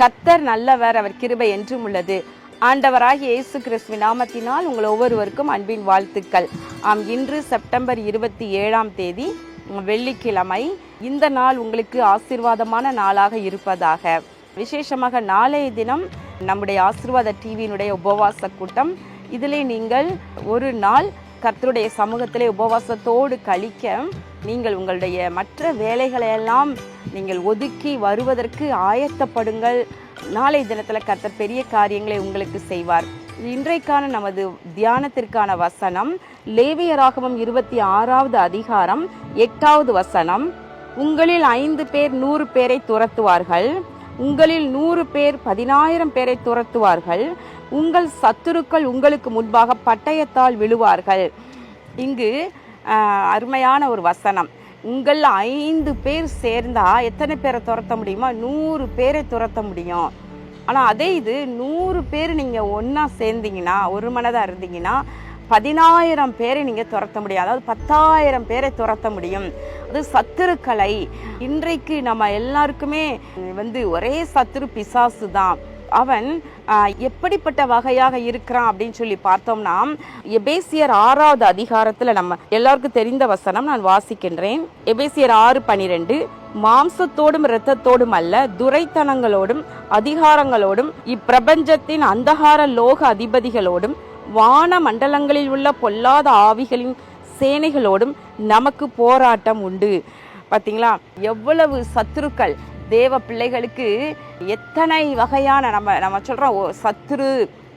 கர்த்தர் நல்லவர், அவர் கிருபை என்றும் உள்ளது. ஆண்டவராகிய இயேசு கிறிஸ்துவின் நாமத்தினால் உங்கள் ஒவ்வொருவருக்கும் அன்பின் வாழ்த்துக்கள். இன்று செப்டம்பர் 27ஆம் தேதி வெள்ளிக்கிழமை. இந்த நாள் உங்களுக்கு ஆசீர்வாதமான நாளாக இருப்பதாக. விசேஷமாக நாளைய தினம் நம்முடைய ஆசீர்வாத டிவியினுடைய உபவாச கூட்டம். இதிலே நீங்கள் ஒரு நாள் கர்த்தருடைய சமூகத்திலே உபவாசத்தோடு கழிக்க நீங்கள் உங்களுடைய மற்ற வேலைகளையெல்லாம் நீங்கள் ஒதுக்கி வருவதற்கு ஆயத்தப்படுங்கள். நாளை தினத்தில் கர்த்தர் பெரிய காரியங்களை உங்களுக்கு செய்வார். இன்றைக்கான நமது தியானத்திற்கான வசனம் லேவியராகமம் 26வது அதிகாரம் 8வது வசனம். உங்களில் 5 பேர் 100 பேரை துரத்துவார்கள், உங்களில் 100 பேர் 10,000 பேரை துரத்துவார்கள், உங்கள் சத்துருக்கள் உங்களுக்கு முன்பாக பட்டயத்தால் விழுவார்கள். இங்கு அருமையான ஒரு வசனம். உங்கள் 5 பேர் சேர்ந்தா எத்தனை பேரை துரத்த முடியுமா? 100 பேரை துரத்த முடியும். ஆனால் அதே இது 100 பேர் நீங்கள் ஒன்றா சேர்ந்தீங்கன்னா, ஒரு மனதாக இருந்தீங்கன்னா 10,000 பேரை நீங்கள் துரத்த முடியும். அதாவது 10,000 பேரை துரத்த முடியும். அது சத்துருக்களை. இன்றைக்கு நம்ம எல்லாருக்குமே ஒரே சத்துரு பிசாசு தான். அவன் எப்படிப்பட்ட வகையாக இருக்கிறான் அப்படின்னு சொல்லி பார்த்தோம்னா, எபேசியர் 6வது அதிகாரத்தில் நம்ம எல்லாருக்கும் தெரிந்த வசனம் நான் வாசிக்கின்றேன். எபேசியர் 6:12. மாம்சத்தோடும் இரத்தத்தோடும் அல்ல, துரைத்தனங்களோடும் அதிகாரங்களோடும் இப்பிரபஞ்சத்தின் அந்தகார லோக அதிபதிகளோடும் வான மண்டலங்களில் உள்ள பொல்லாத ஆவிகளின் சேனைகளோடும் நமக்கு போராட்டம் உண்டு. பார்த்தீங்களா, எவ்வளவு சத்துருக்கள் தேவ பிள்ளைகளுக்கு. எத்தனை வகையான நம்ம சொல்கிறோம் சத்துரு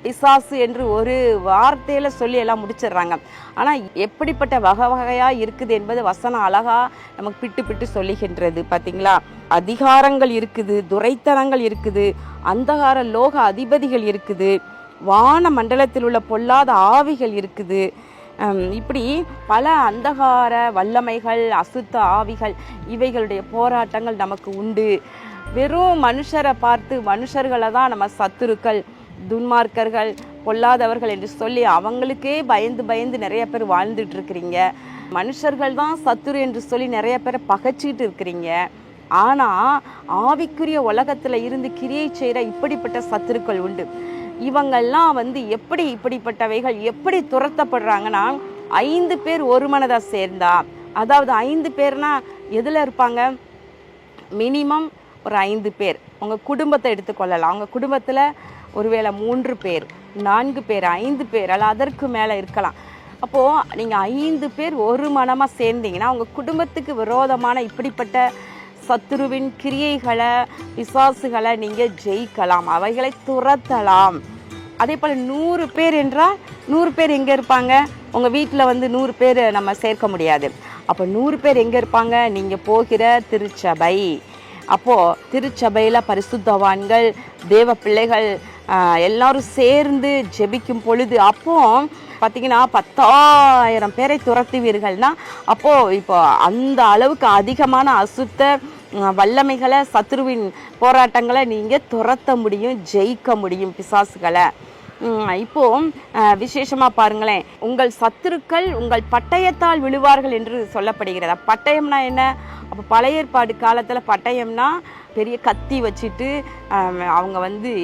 பிசாசு என்று ஒரு வார்த்தையில் சொல்லி எல்லாம் முடிச்சிடுறாங்க. ஆனால் எப்படிப்பட்ட வகையாக இருக்குது என்பது வசனம் அழகாக நமக்கு பிட்டு பிட்டு சொல்லுகின்றது. பார்த்தீங்களா, அதிகாரங்கள் இருக்குது, துரைத்தனங்கள் இருக்குது, அந்தகார லோக அதிபதிகள் இருக்குது, வான மண்டலத்தில் உள்ள பொல்லாத ஆவிகள் இருக்குது. இப்படி பல அந்தகார வல்லமைகள், அசுத்த ஆவிகள், இவைகளுடைய போராட்டங்கள் நமக்கு உண்டு. வெறும் மனுஷரை பார்த்து மனுஷர்களை தான் நம்ம சத்துருக்கள், துன்மார்க்கர்கள், பொல்லாதவர்கள் என்று சொல்லி அவங்களுக்கே பயந்து பயந்து நிறைய பேர் வாழ்ந்துட்டு இருக்கிறீங்க. மனுஷர்கள் தான் சத்துரு என்று சொல்லி நிறைய பேரை பகைச்சிட்டு இருக்கிறீங்க. ஆனால் ஆவிக்குரிய உலகத்தில் இருந்து கிரியை செய்கிற இப்படிப்பட்ட சத்துருக்கள் உண்டு. இவங்கெல்லாம் எப்படி இப்படிப்பட்டவைகள் எப்படி துரத்தப்படுறாங்கன்னா, 5 பேர் ஒரு மனதாக சேர்ந்தா, அதாவது 5 பேர்னா எதில் இருப்பாங்க? மினிமம் ஒரு 5 பேர். உங்கள் குடும்பத்தை எடுத்துக்கொள்ளலாம். அவங்க குடும்பத்தில் ஒருவேளை 3 பேர், 4 பேர், 5 பேர் அல்ல அதற்கு மேலே இருக்கலாம். அப்போது நீங்கள் 5 பேர் ஒரு மனமாக சேர்ந்தீங்கன்னா உங்கள் குடும்பத்துக்கு விரோதமான இப்படிப்பட்ட சத்துருவின் கிரியைகளை, பிசாசுகளை நீங்கள் ஜெயிக்கலாம், அவைகளை துரத்தலாம். அதே போல் 100 பேர் என்றால் 100 பேர் எங்கே இருப்பாங்க? உங்கள் வீட்டில் 100 பேர் நம்ம சேர்க்க முடியாது. அப்போ 100 பேர் எங்கே இருப்பாங்க? நீங்கள் போகிற திருச்சபை. அப்போது திருச்சபையில் பரிசுத்தவான்கள், தேவ பிள்ளைகள் எல்லாரும் சேர்ந்து ஜெபிக்கும் பொழுது அப்போ பார்த்தீங்கன்னா 10,000 பேரை துரத்துவீர்கள்னா, அப்போது இப்போ அந்த அளவுக்கு அதிகமான அசுத்த வல்லமைகளை, சத்துருவின் போராட்டங்களை நீங்கள் துரத்த முடியும், ஜெயிக்க முடியும் பிசாசுகளை. இப்போது விசேஷமாக பாருங்களேன், உங்கள் சத்துருக்கள் உங்கள் பட்டயத்தால் விழுவார்கள் என்று சொல்லப்படுகிறதா? பட்டயம்னா என்ன? அப்போ பழைய ஏற்பாடு காலத்தில் பட்டயம்னா பெரிய கத்தி வச்சுட்டு அவங்க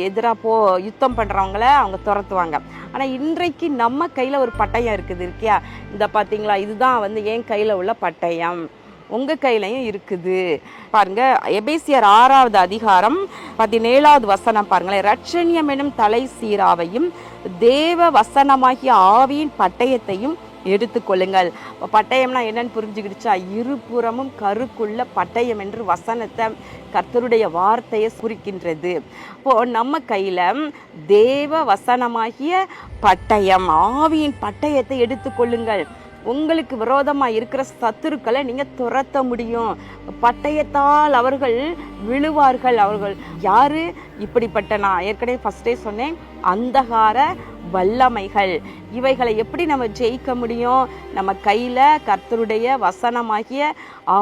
எதிராக யுத்தம் பண்ணுறவங்கள அவங்க துரத்துவாங்க. ஆனால் இன்றைக்கு நம்ம கையில் ஒரு பட்டயம் இருக்குது இருக்கியா? இந்த பார்த்தீங்களா, இதுதான் என் கையில் உள்ள பட்டயம். உங்கள் கையிலையும் இருக்குது. பாருங்க, எபேசியர் 6வது அதிகாரம் 17வது வசனம் பாருங்களேன். இரட்சணியம் எனும் தலை சீராவையும் தேவ வசனமாகிய ஆவியின் பட்டயத்தையும் எடுத்துக்கொள்ளுங்கள். பட்டயம்னா என்னன்னு புரிஞ்சுக்கிடுச்சா? இருபுறமும் கருக்குள்ள பட்டயம் என்று வசனத்தை, கர்த்தருடைய வார்த்தையை குறிக்கின்றது. இப்போது நம்ம கையில் தேவ வசனமாகிய பட்டயம், ஆவியின் பட்டயத்தை எடுத்துக்கொள்ளுங்கள். உங்களுக்கு விரோதமாக இருக்கிற சத்துருக்களை நீங்கள் துரத்த முடியும். பட்டயத்தால் அவர்கள் விழுவார்கள். அவர்கள் யாரு? இப்படிப்பட்ட, நான் ஏற்கனவே ஃபஸ்ட்டே சொன்னேன், அந்தகார வல்லமைகள். இவைகளை எப்படி நம்ம ஜெயிக்க முடியும்? நம்ம கையில் கர்த்தருடைய வசனமாகிய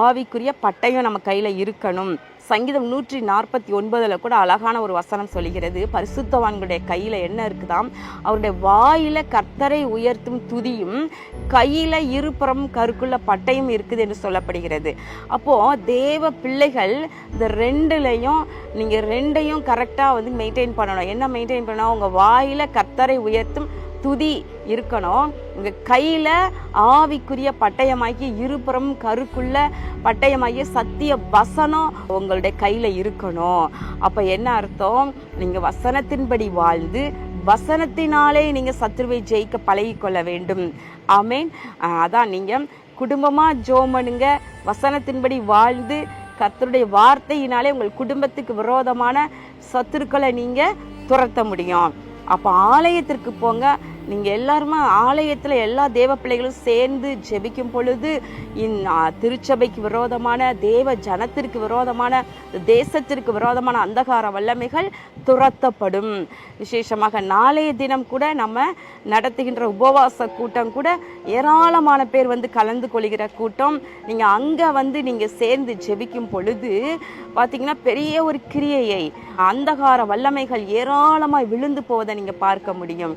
ஆவிக்குரிய பட்டயம் நம்ம கையில் இருக்கணும். சங்கீதம் 149 கூட அழகான ஒரு வசனம் சொல்கிறது, பரிசுத்தவான்களுடைய கையில் என்ன இருக்குதாம், அவருடைய வாயில கர்த்தரை உயர்த்தும் துதியும் கையில் இருபுறம் கருக்குள்ள பட்டையும் இருக்குது என்று சொல்லப்படுகிறது. அப்போது தேவ பிள்ளைகள் இந்த ரெண்டுலையும் நீங்கள் ரெண்டையும் கரெக்டாக வந்து மெயின்டைன் பண்ணணும். என்ன மெயின்டைன் பண்ணணும்? உங்கள் வாயில் கர்த்தரை உயர்த்தும் துதி இருக்கணும், உங்கள் கையில் ஆவிக்குரிய பட்டயமாகி இருபுறம் கருக்குள்ள பட்டயமாகிய சத்திய வசனம் உங்களுடைய கையில் இருக்கணும். அப்போ என்ன அர்த்தம்? நீங்கள் வசனத்தின்படி வாழ்ந்து வசனத்தினாலே நீங்கள் சத்துருவை ஜெயிக்க பழகிக்கொள்ள வேண்டும். ஆமேன். அதான் நீங்கள் குடும்பமாக ஜெபம் பண்ணுங்க, வசனத்தின்படி வாழ்ந்து கர்த்தருடைய வார்த்தையினாலே உங்கள் குடும்பத்துக்கு விரோதமான சத்துருக்களை நீங்கள் துரத்த முடியும். அப்போ ஆலயத்திற்கு போங்க. நீங்கள் எல்லாருமே ஆலயத்தில் எல்லா தேவ பிள்ளைகளும் சேர்ந்து ஜெபிக்கும் பொழுது திருச்சபைக்கு விரோதமான, தேவ ஜனத்திற்கு விரோதமான, தேசத்திற்கு விரோதமான அந்தகார வல்லமைகள் துரத்தப்படும். விசேஷமாக நாளைய தினம் கூட நம்ம நடத்துகின்ற உபவாச கூட்டம் கூட ஏராளமான பேர் வந்து கலந்து கொள்கிற கூட்டம். நீங்கள் அங்கே வந்து நீங்கள் சேர்ந்து ஜெபிக்கும் பொழுது பார்த்தீங்கன்னா பெரிய ஒரு கிரியையை, அந்தகார வல்லமைகள் ஏராளமாக விழுந்து போவதை நீங்கள் பார்க்க முடியும்.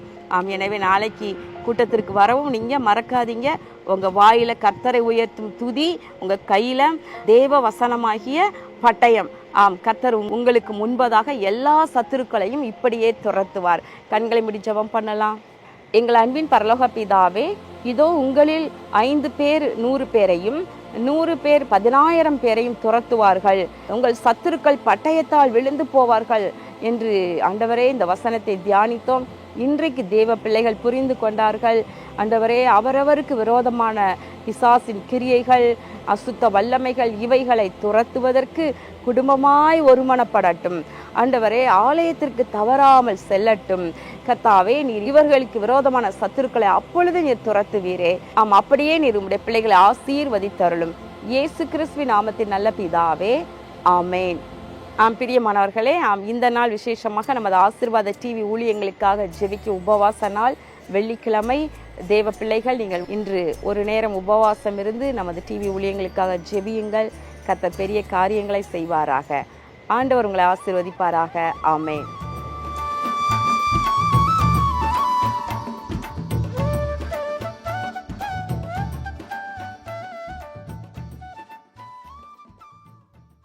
எனவே நாளைக்கு கூட்டத்திற்கு வரவும் நீங்கள் மறக்காதீங்க. உங்கள் வாயில கர்த்தரை உயர்த்தும் துதி, உங்கள் கையில் தேவ வசனமாகிய பட்டயம். கர்த்தர் உங்களுக்கு முன்பதாக எல்லா சத்துருக்களையும் இப்படியே துரத்துவார். கண்களை மூடி ஜெபம் பண்ணலாம். எங்கள் அன்பின் பரலோக பிதாவே, இதோ உங்களில் 5 பேர் 100 பேரையும் 100 பேர் 10,000 பேரையும் துரத்துவார்கள், உங்கள் சத்துருக்கள் பட்டயத்தால் விழுந்து போவார்கள் என்று ஆண்டவரே இந்த வசனத்தை தியானித்தோம். இன்றைக்கு தேவ பிள்ளைகள் புரிந்து கொண்டார்கள். ஆண்டவரே, அவரவருக்கு விரோதமான பிசாசின் கிரியைகள், அசுத்த வல்லமைகள் இவைகளை துரத்துவதற்கு குடும்பமாய் ஒருமனப்படட்டும். ஆண்டவரே, ஆலயத்திற்கு தவறாமல் செல்லட்டும். கர்த்தாவே, நீர் இவர்களுக்கு விரோதமான சத்துருக்களை அப்பொழுது நீர் துரத்துவீரே. அப்படியே நீர் உம்முடைய பிள்ளைகளை ஆசீர்வதித்தருளும். இயேசு கிறிஸ்துவின் நாமத்தின் நல்ல பிதாவே, ஆமேன். பிரியமானவர்களே, இந்த நாள் விசேஷமாக நமது ஆசீர்வாத டிவி ஊழியங்களுக்காக ஜெபிக்க உபவாச நாள். வெள்ளிக்கிழமை தேவ பிள்ளைகள், நீங்கள் இன்று ஒரு நேரம் உபவாசம் இருந்து நமது டிவி ஊழியங்களுக்காக ஜெபியுங்கள். கர்த்தர் பெரிய காரியங்களை செய்வாராக. ஆண்டவர் உங்களை ஆசீர்வதிப்பாராக. ஆமென்.